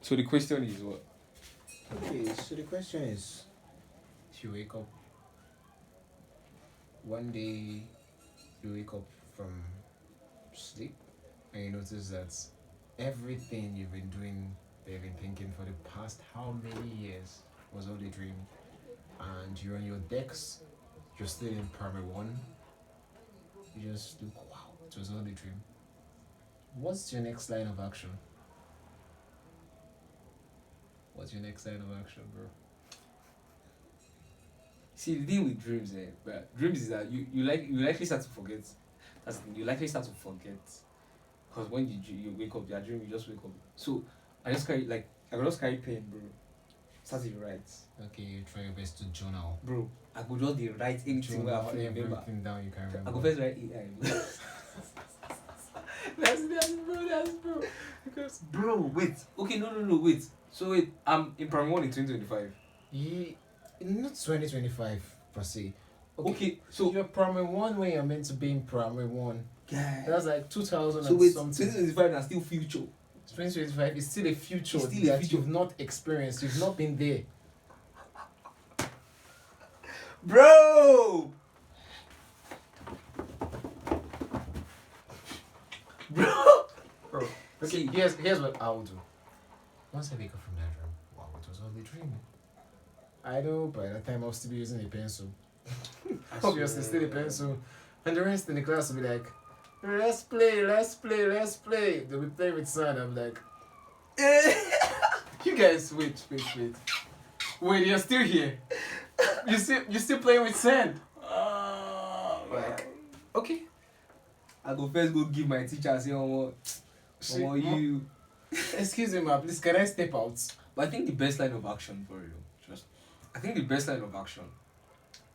So the question is what? Okay, so the question is, if you wake up one day, you wake up from sleep and you notice that everything you've been doing, that you've been thinking for the past how many years was only a dream, and you're on your decks, you're still in primary one, you just look, wow, it was only a dream. What's your next line of action? What's your next line of action, bro? See, the thing with dreams, but dreams is that you likely start to forget. That's the thing, you likely start to forget because when you wake up, your dream, you just wake up. So I can just carry pen, bro. Start to write, Okay, you try your best to journal. bro. I could just write anything where I Journal remember. everything down you can remember. I go first write AI. That's bro. Because bro, wait. Okay, no, wait. So wait, I'm in primary 1 in 2025. Not 2025 per se. Okay, so you're primary one when you're meant to be in primary one. yeah. That's like 2000 So and wait, something. 2025 is still future. 2025 is still a future It's still a that future. you've not experienced. You've not been there. Bro! Bro! Okay, See, here's what I'll do. Once I wake up from that room, wow, it was only dreaming. I know by that time I'll still be using a pencil. Obviously, still a pencil. And the rest in the class will be like, let's play. They'll be playing with sand. I'm like, you guys, wait. Wait, you're still here. You're still playing with sand. Like, okay. I go first go give my teacher say, oh, you. Excuse me, ma, please, can I step out? But I think the best line of action for you, I think the best line of action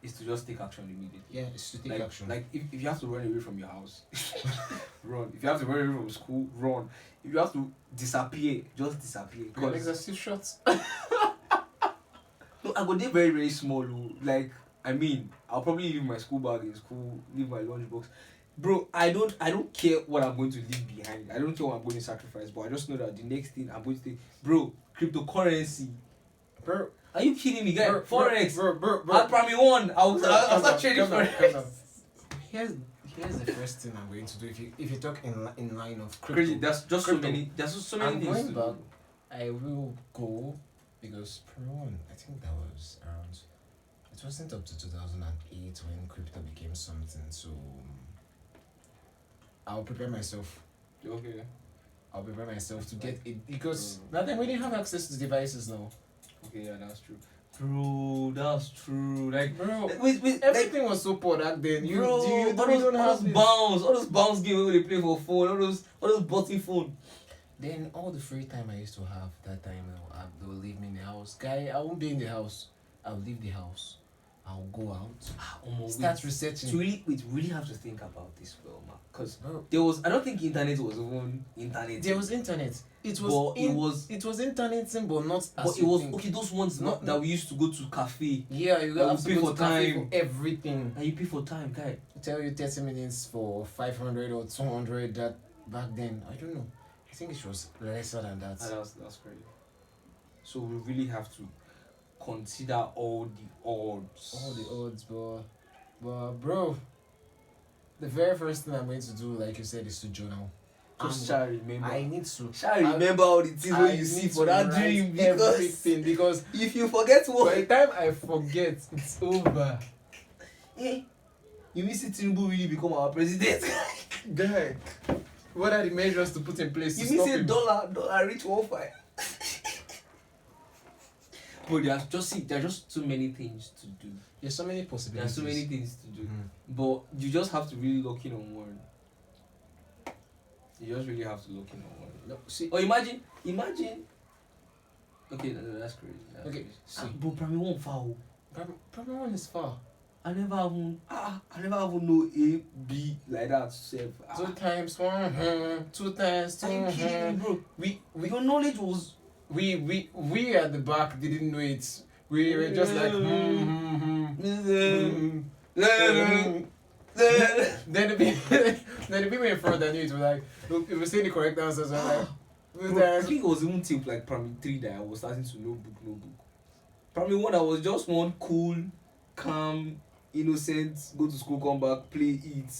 is to just take action immediately. Yeah, it's to take action. Like if you have to run away from your house, run. If you have to run away from school, run. If you have to disappear, just disappear. Your legs are still short. No, I go there very, very small. Like, I mean, I'll probably leave my school bag in school, leave my lunchbox. Bro, I don't care what I'm going to leave behind. I don't care what I'm going to sacrifice, but I just know that the next thing I'm going to take, bro, cryptocurrency. Bro, are you kidding me, guy? Forex. Bro. At primary 1, I'll start trading Forex. Here's the first thing I'm going to do if you talk in line of crypto. Crazy. There's just Crypto. so many I'm things going to back. do. I will go because primary one, I think that was around. It wasn't up to 2008 when crypto became something. So I'll prepare myself. Okay. I'll prepare myself to get it because that time we didn't have access to devices now. Okay, yeah, that's true. Bro, that's true. Like, Bro, wait, everything was so poor back then. You all don't have this. all those bounce games where they play for phone, all those button phone. Then all the free time I used to have that time, they will leave me in the house. Guy, I won't be in the house. I'll leave the house. I'll go out. Start researching. We really have to think about this well, man. Because there was, I don't think internet was even internet. There was internet. It was internet, but not as but it was think. Okay. Those ones not that we used to go to cafe. Yeah, you have to pay go for to cafe time for everything. And you pay for time, guy. I tell you 30 minutes for 500 or 200. That back then, I don't know. I think it was lesser than that. That's crazy. So we really have to consider all the odds. All the odds, but bro, the very first thing I'm going to do, like you said, is to journal. Just shall remember. I need to. Remember all the things when you see for that dream because if you forget by what, the time I forget, it's over. Hey, you miss it Tinubu really become our president. Guy, what are the measures to put in place to you stop miss him? $1 reach 1.5. But there are just too many things to do. There's so many possibilities. There are so many things to do. But you just have to really lock in on one. You just really have to look in on one. No, see. Or imagine. Okay, no, that's crazy. Okay, see. But primary 1 foul. Primary 1 is far. I never even know A, B like that. 2 times 1, 2 times 2. Are you kidding me, bro? Your knowledge was. We at the back didn't know it. We were just like Then the people in front that knew it were like, look, if we say the correct answers, I'm like, Bro, I think it was even till like primary 3 that I was starting to know book. Primary 1 I was just one cool, calm, innocent, go to school, come back, play, eat.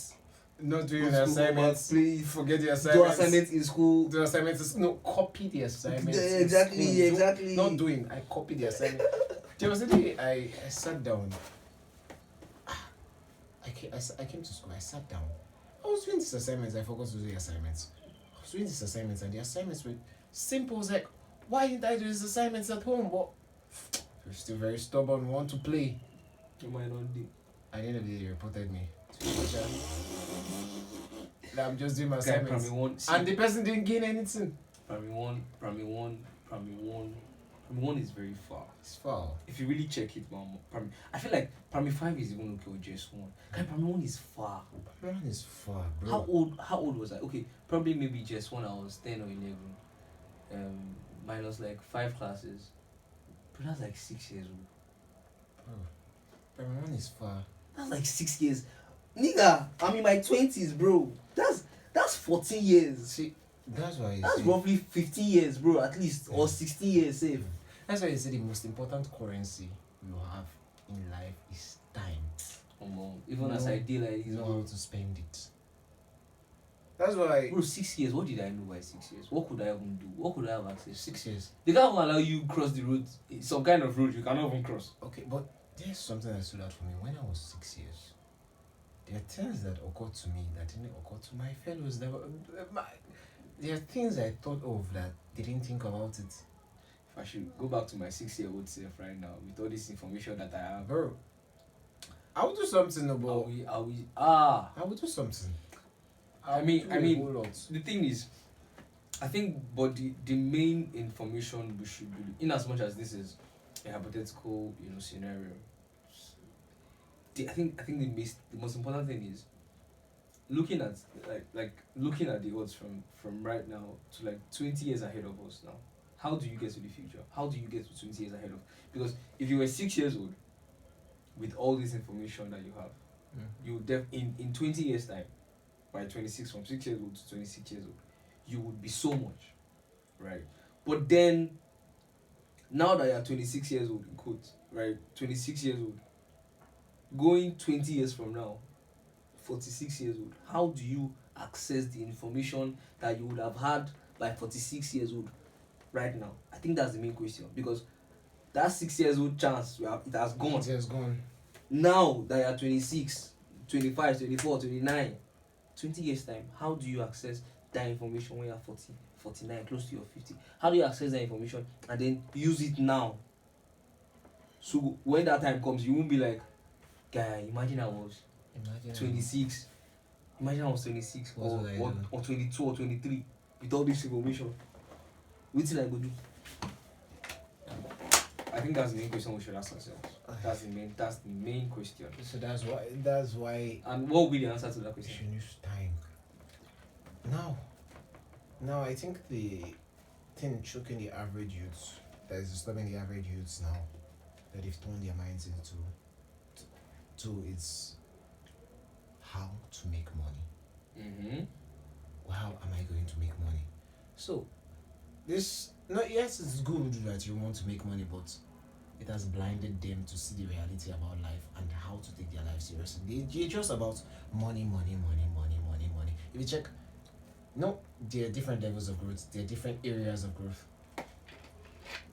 Not doing Go to school, come back, assignments. play, eat. Forget the Do assignments. assignments in school. Do assignments. No, copy the assignments. Yeah, in exactly, school. exactly. Not doing. I copy the assignment. There was a day I sat down. I came to school. I sat down. I was doing these assignments. I forgot to do the assignments. I was doing these assignments, and the assignments were simple. I was like, why didn't I do these assignments at home? But you're still very stubborn. Want to play? You might not do. At the end of the day, they reported me to the teacher. That I'm just doing my Okay, assignments. primary 1. And the person didn't gain anything. Primary one is very far. It's foul. If you really check it, man, I feel like primary 5 is even okay with just one. Okay, primary 1 is far. Man is far, bro. How old was I? Okay, probably maybe just when I was 10 or 11. Minus like 5 classes. But that's like 6 years old. Bro, primary 1 is far. That's like 6 years. Nigga, I'm in my 20s, bro. That's 14 years. See, that's why you That's say, roughly 15 years, bro, at least. Or 16 years, safe. that's why you say the most important currency you have in life is time. Even as No, I did like You this, know bro. how to spend it. That's why Bro, 6 years. What did I know by 6 years? What could I even do? What could I have access to? 6 years. They can't even allow you cross the road. Some kind of road you cannot even cross. Okay, but there's something that stood out for me when I was 6 years. There are things that occurred to me that didn't occur to my fellows. There are things I thought of that they didn't think about it. If I should go back to my 6-year-old self right now with all this information that I have, Bro, I will do something about. are we? I will do something. I mean- do I a mean- whole lot. The thing is, I think, but the main information we should be, in as much as this is a hypothetical, scenario. I think the most important thing is looking at looking at the odds from right now to like 20 years ahead of us now. How do you get to the future? How do you get to 20 years ahead of? Because if you were 6 years old with all this information that you have, you in 20 years time, by 26, from 6 years old to 26 years old, you would be so much, right? But then now that you're 26 years old, in quotes, right? 26 years old, going 20 years from now, 46 years old, how do you access the information that you would have had by 46 years old right now? I think that's the main question, because that 6 years old chance, it has gone. It has gone. Now that you're 26, 25, 24, 29, 20 years time, how do you access that information when you're 40, 49, close to your 50? How do you access that information and then use it now? So when that time comes, you won't be like, guy, imagine I was Imagine 26. Imagine I was 26 What would I do? or 22 or 23 with all this information. What till I go do? I think that's the main question we should ask ourselves. That's the main question. So that's why And what will be the answer to that we question? should use time. Now I think the thing choking the average youths, that is disturbing the average youths now, that they've turned their minds into to is how to make money. Mm-hmm. How am I going to make money? So yes, it's good that you want to make money, but it has blinded them to see the reality about life and how to take their life seriously. They're just about money. If you check, no, there are different levels of growth. There are different areas of growth.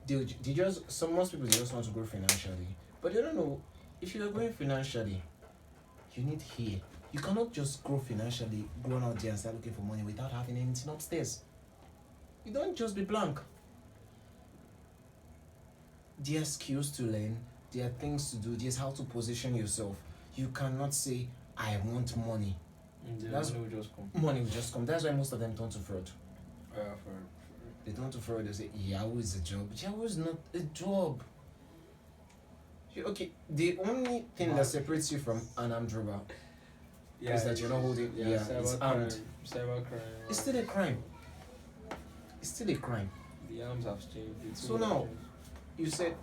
Most people, they just want to grow financially, but they don't know if you are growing financially, you need here. You cannot just grow financially, go out there and start looking for money without having anything upstairs. You don't just be blank. There are skills to learn, there are things to do, there's how to position yourself. You cannot say, I want money. That's money will just come. Money will just come. That's why most of them turn to fraud. For They turn to fraud, they say, Yahoo is a job. Yahoo is not a job. Okay, the only thing that separates you from an armed robber is that you're not holding. Yeah, it's armed. Cybercrime. It's still a crime. It's still a crime. The arms have changed. So now, you said,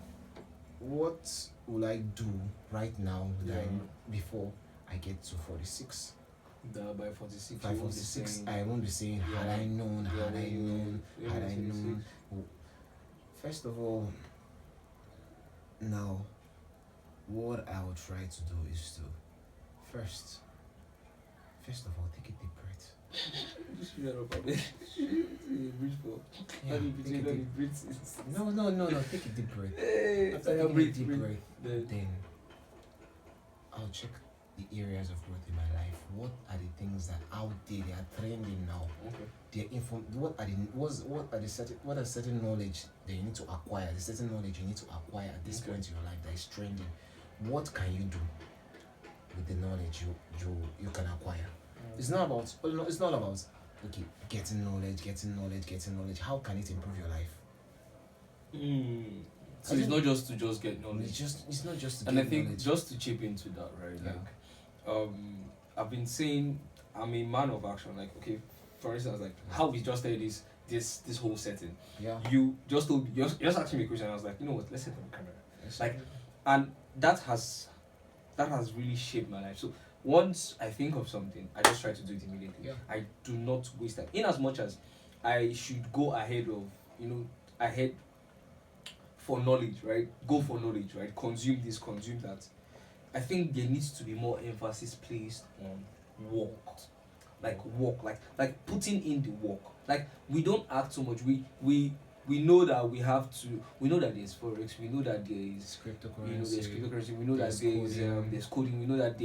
what will I do right now Yeah. before I get to 46? That by 46, By you won't be 46, saying, I won't be saying, had yeah, I known, yeah, had I known, yeah, had I 46. known. First of all, now, what I would try to do is to first, first of all, take a deep breath. Just shut up, I mean. Breathe for. Yeah, Let me take between, a let me deep. breathe. No. Take a deep breath. Hey, After I taking a breathe, deep breathe. breath, Then, then I'll check the areas of growth in my life. What are the things that out there they are trending now? okay. They're what are certain knowledge that you need to acquire? The certain knowledge you need to acquire at this Okay. point in your life that is trending. What can you do with the knowledge you can acquire? It's not about okay, getting knowledge. How can it improve your life? So I it's think- not just to just get knowledge. It's not just to And I get think knowledge. just to chip into that, right? Yeah. Like, I've been saying I'm a man of action. Like, okay, for instance, like how we just started this whole setting. Yeah. You just told me, just asking me a question. I was like, you know what? Let's set on camera. Like, and that has really shaped my life. So once I think of something, I just try to do it immediately. Yeah. I do not waste time. In as much as I should go ahead of, ahead for knowledge, right? Go for knowledge, right? Consume this, consume that. I think there needs to be more emphasis placed on work. Like work, like putting in the work. Like we don't act so much. We know that we know that there's forex, we know that there is there's cryptocurrency, we know that there's coding, we know that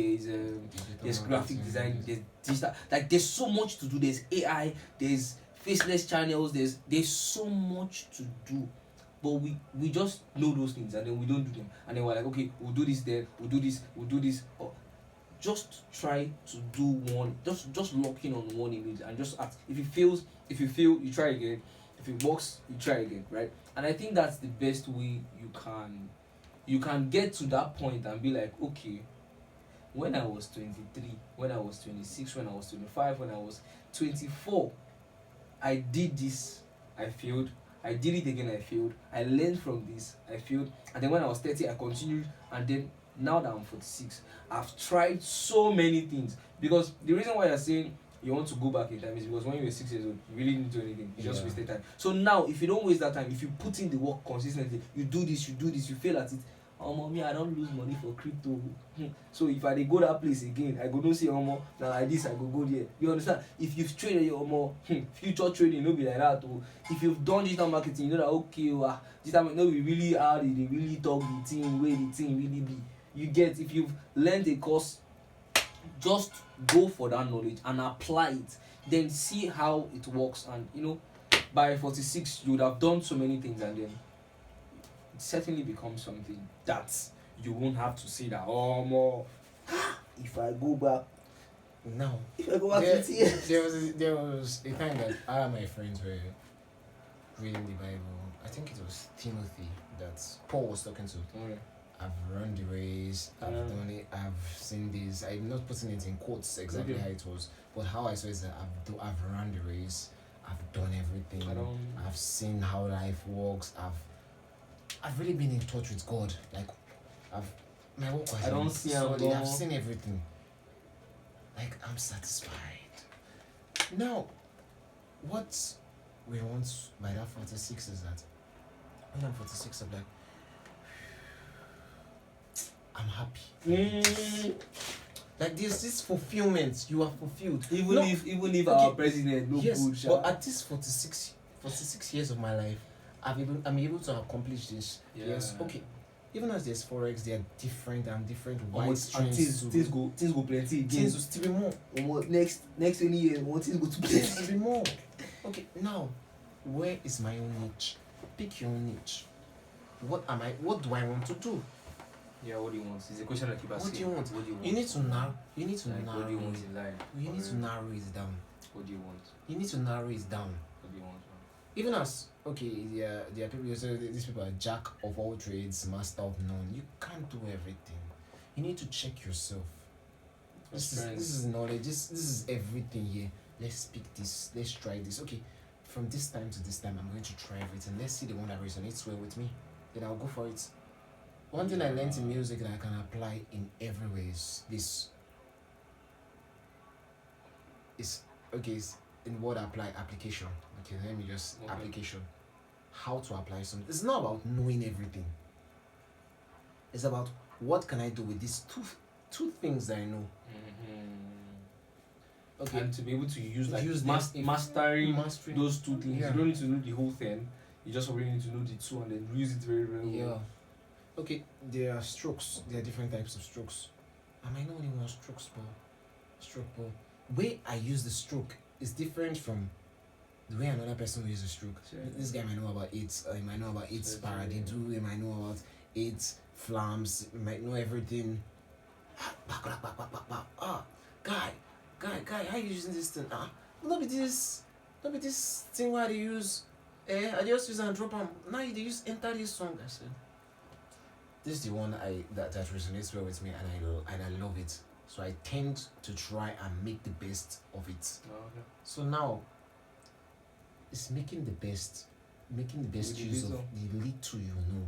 there's graphic design, there's digital, like there's so much to do, there's AI, there's faceless channels, there's so much to do. But we just know those things and then we don't do them. And then we're like, okay, we'll do this then, we'll do this. Or just try to do one, just lock in on one image and just act. If you fail, you try again. If it works, you try again, right? And I think that's the best way you can get to that point and be like, okay, when I was 23, when I was 26, when I was 25, when I was 24, I did this, I failed. I did it again, I failed. I learned from this, I failed. And then when I was 30, I continued. And then now that I'm 46, I've tried so many things. Because the reason why you're saying you want to go back in time is because when you were 6 years old, you really didn't do anything. You just wasted time. So now, if you don't waste that time, if you put in the work consistently, you do this, you fail at it. Oh, mommy, I don't lose money for crypto. So if I dey go that place again, I go no see now like this, I go there. You understand? If you've traded your future trading, no be like that. Oh. If you've done digital marketing, you know that okay, digital marketing no be really hard, they really talk the thing, way the thing really be. You get, if you've learned a course, just go for that knowledge and apply it. Then see how it works, and by 46 you would have done so many things, and then it certainly becomes something that you won't have to say that more. If I go back Now, 50 years. there was a time that I and my friends were reading the Bible. I think it was Timothy that Paul was talking to. Okay. I've run the race, I've done it, I've seen this. I'm not putting it in quotes exactly how it was, but how I saw it is that I've run the race, I've done everything, I've seen how life works, I've really been in touch with God. Like my work has been solid. I've seen everything. Like I'm satisfied. Now, what we want by that 46 is that when I'm 46, I'm like, I'm happy. Like there's this fulfillment. You are fulfilled. Even if our president no yes, good. But at this 46 years of my life, I'm able to accomplish this. Yeah. Yes. Okay. Even as there's forex, they are different and different wide And streams. things go plenty again. Things will still be more. Next 20 years, things go to plenty. There will be more. Okay. Now, where is my own niche? Pick your own niche. What do I want to do? Yeah, what do you want? It's a question I keep asking. What do you want? What do you want? You need to narrow. You need to Like, narrow. what do you want in life? You need to narrow it down. What do you want? You need to narrow it down. What do you want? Even as there are people who say these people are jack of all trades, master of none. You can't do everything. You need to check yourself. This is knowledge. This is everything here. Let's pick this. Let's try this. Okay, from this time to this time, I'm going to try everything. Let's see the one that resonates well with me. Then I'll go for it. One thing I learned in music that I can apply in every way is this. It's okay. It's in word application. Okay, let me just Okay. application. How to apply something. It's not about knowing everything. It's about what can I do with these two things that I know. Okay, And to be able to use mastering mastering those two things. Yeah. You don't need to know the whole thing. You just really need to know the two and then use it very, very Yeah. well. Okay, there are strokes. There are different types of strokes. I might know only one stroke, but way I use the stroke is different from the way another person will use the stroke. Sure. This guy might know about eight. He might know about eight Sure, paradiddle. He might know about eight flams. He might know everything. Guy, how you using this thing? Not be this thing where they use. I just use and drop them. Now they use enter this song. I said, this is the one that resonates well with me, and I love it. So I tend to try and make the best of it. Okay. So now, it's making the best With the use of little. the little you know,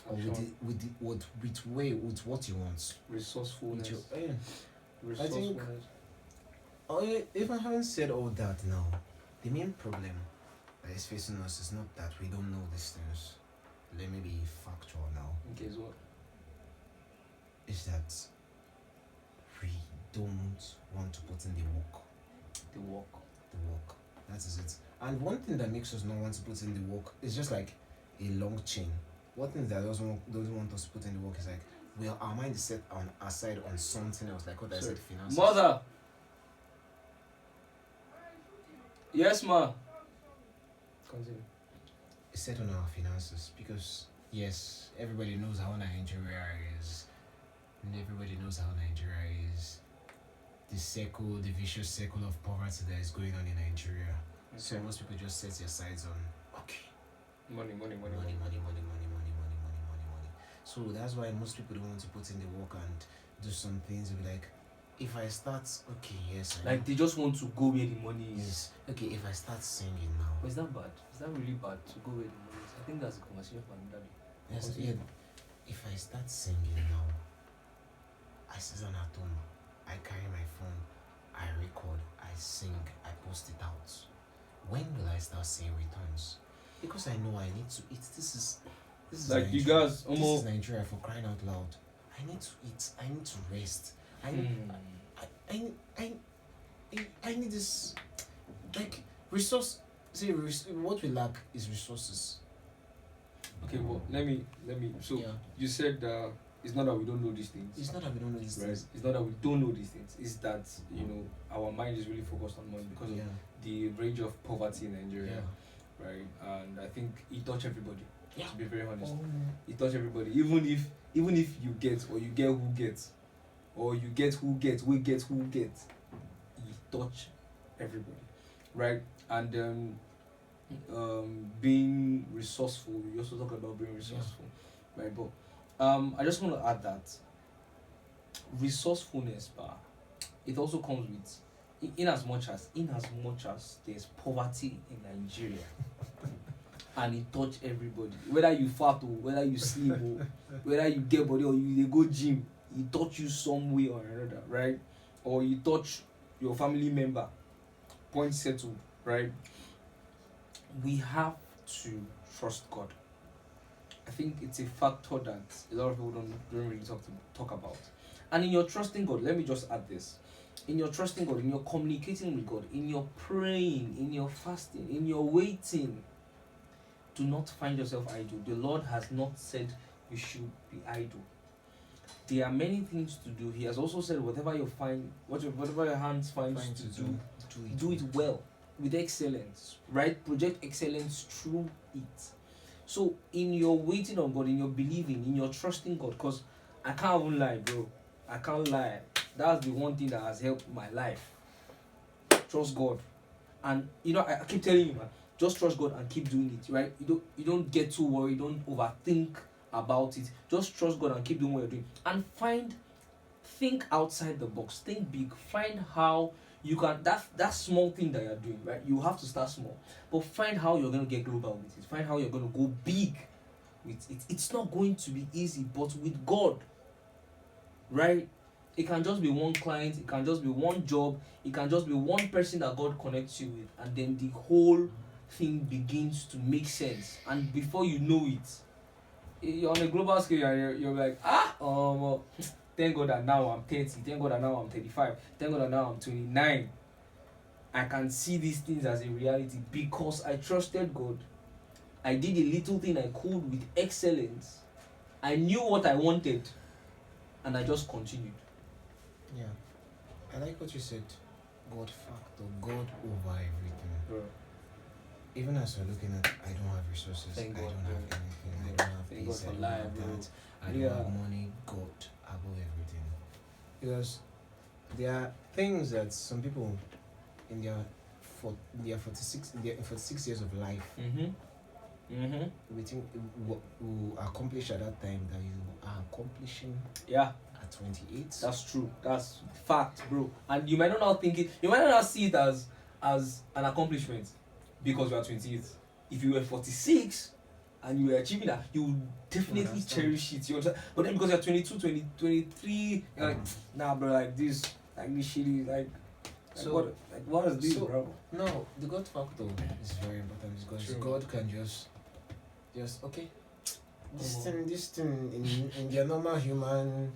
or Sure. with what you want. Resourcefulness. With your, Resourcefulness. if I haven't said all that now, the main problem that is facing us is not that we don't know these things. Let me be factual now. Okay, so Is that we don't want to put in the work. the work. That is it. And one thing that makes us not want to put in the work is just like a long chain. One thing that doesn't want us to put in the work is like, well, our mind is set on aside on something else, like what I said, finances. Mother. Yes, ma. Continue. It's set on our finances because yes, everybody knows how Nigeria is. And everybody knows how Nigeria is. The vicious circle of poverty that is going on in Nigeria. So most people just set their sights on Money. money. So that's why most people don't want to put in the work and do some things. Be like, if I start, okay, yes, I Like know. they just want to go where the money is. Yes, okay, if I start singing now, But is that bad? Is that really bad to go where the money is? I think that's a conversation for another day. yes, Continue. yeah, if I start singing now, I sit down at home, I carry my phone, I record, I sing, I post it out. When will I start seeing returns? Because I know I need to eat. This is Like you Nigeria. guys This almost. is Nigeria, for crying out loud. I need to eat. I need to rest. I need this, like, resource. See, what we lack is resources. Okay, well, let me. So Yeah. you said it's not that we don't know these things. It's not that we don't know these Right. things. It's not that we don't know these things. It's that our mind is really focused on money because Yeah. of the range of poverty in Yeah. Nigeria, right? And I think it touched everybody. Yeah. To be very honest, Oh. it touched everybody. Even if you get or you get who gets, or you get who gets, we get who gets, it touch everybody, right? And being resourceful. We also talk about being resourceful, right? But I just want to add that resourcefulness, but it also comes with in as much as there's poverty in Nigeria and it touch everybody, whether you fat or whether you sleep or whether you get body or you dey go gym, it touch you some way or another, right? Or you touch your family member. Point settled, right? We have to trust God. I think it's a factor that a lot of people don't really talk about. And in your trusting God, let me just add this. In your trusting God, in your communicating with God, in your praying, in your fasting, in your waiting, do not find yourself idle. The Lord has not said you should be idle. There are many things to do. He has also said whatever your hands find Trying to to do, do it well, with excellence, right? Project excellence through it. So in your waiting on God, in your believing, in your trusting God, because I can't even lie, bro. I can't lie. That's the one thing that has helped my life. Trust God. And I keep telling you, man, just trust God and keep doing it, right? You don't get too worried, don't overthink about it. Just trust God and keep doing what you're doing. And think outside the box, think big, find how you can that small thing that you're doing, right? You have to start small, but find how you're going to get global with it. Find how you're going to go big with it. It's not going to be easy, but with God, right? It can just be one client, it can just be one job, it can just be one person that God connects you with, and then the whole thing begins to make sense. And before you know it, you're on a global scale and you're like, thank God that now I'm 30, thank God that now I'm 35, thank God that now I'm 29. I can see these things as a reality because I trusted God. I did a little thing I could with excellence. I knew what I wanted, and I just continued. Yeah. I like what you said. God factor, God over everything. Bro, Even as we're looking at, I don't have resources, Thank I God, don't bro. have anything, I don't have Thank this, God I for don't life, have bro. that, I don't Yeah. have money, God above everything. Because there are things that some people in their 46 years of life we think will accomplish at that time that you are accomplishing Yeah, at 28. that's true. That's fact, bro. And you might not think it. You might not see it as an accomplishment because you are 28. If you were 46 and you were achieving that, you would definitely Understand. cherish it. You understand? But then because you're 22, 20, 23, you're like, nah, bro, like this shit is like So- what is this, so- bro? No, the God factor is very important because True. God can just okay. This Come on. thing in their normal human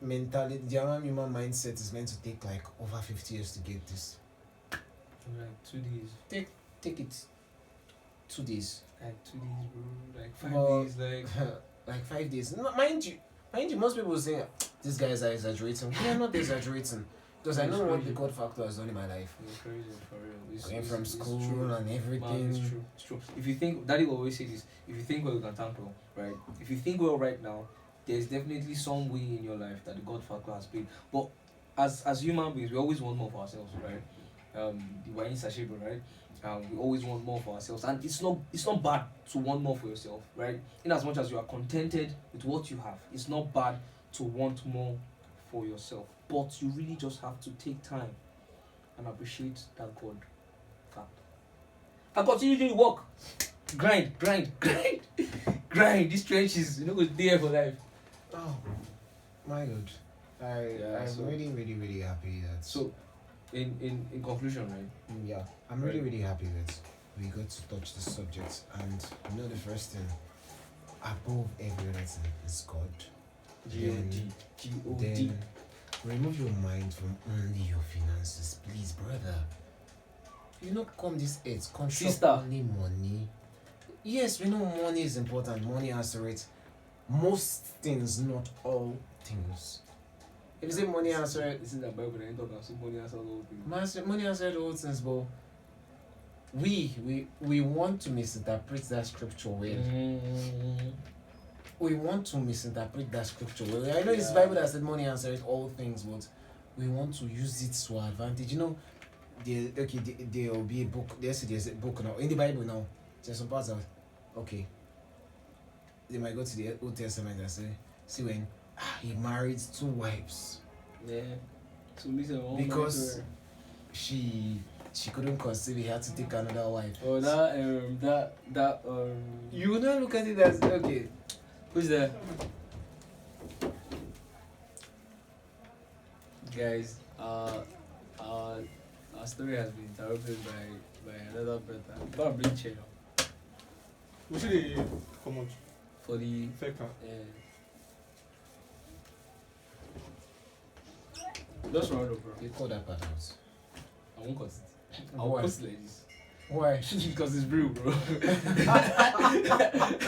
mentality, their normal human mindset is meant to take like over 50 years to get this. Like 2 days. Take it 2 days. Like 2 days, bro. Like 5 Well, days, like like 5 days. No, mind you, most people say these guys are exaggerating. We are not exaggerating. Because I know what the God factor has done in my life. it's crazy for real. Going from school true. and everything. Man, it's true. It's true. If you think, Daddy will always say this, if you think well, you can thank well, right? If you think well right now, there's definitely some way in your life that the God factor has played. But as human beings, we always want more for ourselves, right? The Wayne Sashebo, right? We always want more for ourselves, and it's not bad to want more for yourself, right? In as much as you are contented with what you have, it's not bad to want more for yourself. But you really just have to take time and appreciate that God factor. And continue doing work. Grind. These trenches, go there for life. Oh, my God. I'm really, really, really happy that. So, in conclusion, right? Yeah, I'm really, really happy that we got to touch this subject. And you know, the first thing, above every other thing, is God. G-O-D. Then remove your mind from only your finances, please, brother. You know, come this earth, come Sister. only money. Yes, we know money is important. Money has to rate most things, not all things. If you say money has to rate, This is the Bible, I ain't talking about money has all things. money has to rate all things, but we want to misinterpret that scripture well. We want to misinterpret that scripture well. I know it's Bible that said money answers all things, but we want to use it to our advantage. You know, there will be a book. There's a book now in the Bible now. There's some parts of okay. They might go to the Old Testament and say, see when he married 2 wives Yeah. So listen, because she couldn't conceive. He had to take another wife. Oh, that You will not look at it as okay. who's there? Guys, our story has been interrupted by another brother. Go and bring chair We should come out. for the Faker. just round up, bro. You call that part out. I won't cut it. I'll Why? cut it like this. Why? Because it's real, bro.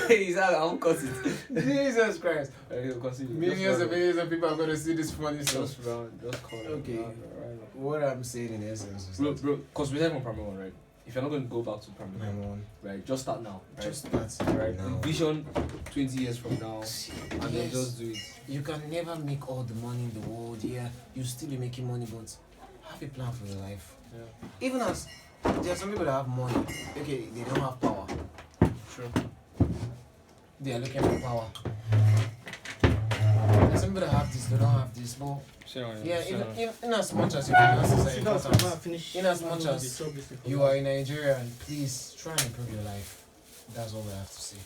He's like, I won't cut it. Jesus Christ. Okay, continue. Millions of people are gonna see this funny stuff. Just round, just call it. Okay. Right. What I'm saying in essence is Bro, that because we're there from primary one, right? If you're not going to go back to primary my one, mom right, just start now, right? just starts right. now. Envision 20 years from now, and then Yes. just do it. You can never make all the money in the world. Yeah, you still be making money, but have a plan for your life. Yeah. Even as there are some people that have money, okay, they don't have power. Sure. They are looking for power. There are some people that have this, they don't have this. But yeah, in as much as your finances are See, that's important, when I finish. in as much the as job is for you that. are in Nigeria, and please try and improve your life. That's all we have to say.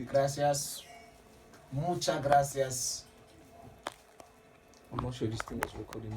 Gracias. Muchas gracias. I'm not sure this thing was recording.